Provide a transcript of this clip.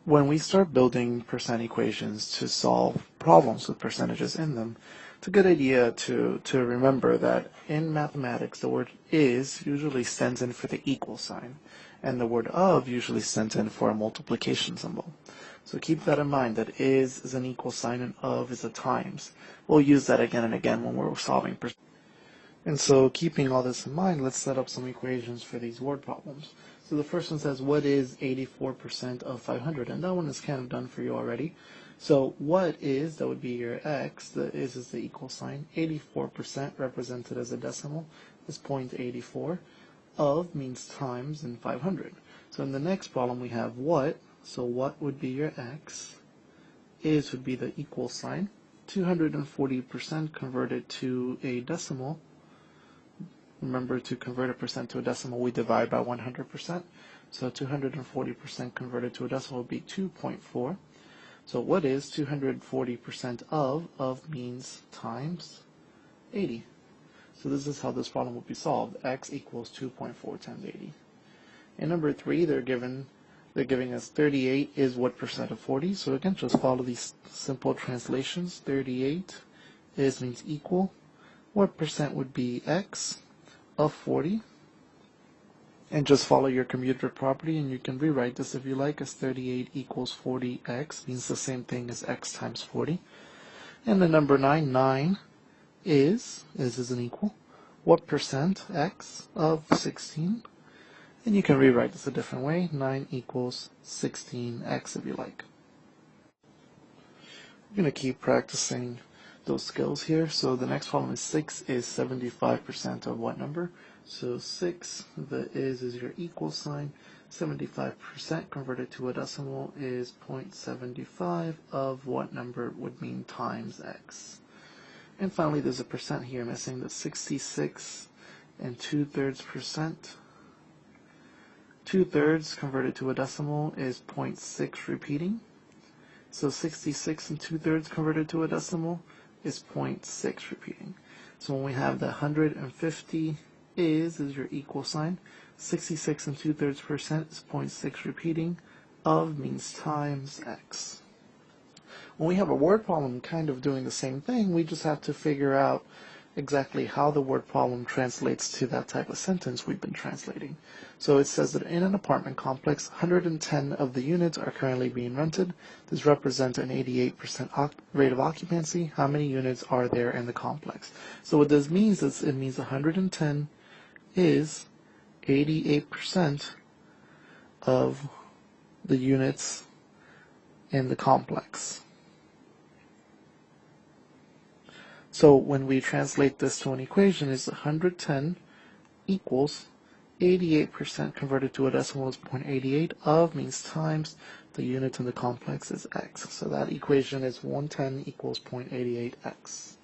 When we start building percent equations to solve problems with percentages in them, it's a good idea to remember that in mathematics the word is usually stands in for the equal sign, and the word of usually stands in for a multiplication symbol. So keep that in mind, that is an equal sign and of is a times. We'll use that again and again when we're solving percent. And so keeping all this in mind, let's set up some equations for these word problems. So the first one says, what is 84% of 500? And that one is kind of done for you already. So what is, that would be your x, the is the equal sign, 84% represented as a decimal is 0.84, of means times and 500. So in the next problem we have what, so what would be your x, is would be the equal sign, 240% converted to a decimal. Remember, to convert a percent to a decimal, we divide by 100%. So 240% converted to a decimal would be 2.4. So what is 240% of? Of means times 80. So this is how this problem will be solved. X equals 2.4 times 80. And number 3, they're giving us 38 is what percent of 40. So again, just follow these simple translations. 38 is means equal. What percent would be x of 40? And just follow your commutative property, and you can rewrite this if you like as 38 equals 40x, means the same thing as x times 40. And the number 9 is an equal. What percent x of 16? And you can rewrite this a different way. 9 equals 16x if you like. We're going to keep practicing those skills here. So the next problem is 6 is 75% of what number? So 6, the is your equal sign. 75% converted to a decimal is 0.75 of what number would mean times x. And finally, there's a percent here missing, the 66 and 2/3%. 2/3 converted to a decimal is 0.6 repeating. So 66 and 2/3 converted to a decimal is 0.6 repeating. So when we have the 150 is your equal sign, 66 and 2/3% is 0.6 repeating, of means times x. When we have a word problem kind of doing the same thing, we just have to figure out exactly how the word problem translates to that type of sentence we've been translating. So it says that in an apartment complex, 110 of the units are currently being rented. This represents an 88% rate of occupancy. How many units are there in the complex? So what this means is it means 110 is 88% of the units in the complex. So when we translate this to an equation, it's 110 equals 88% converted to a decimal is 0.88, of means times the units in the complex is x. So that equation is 110 equals 0.88x.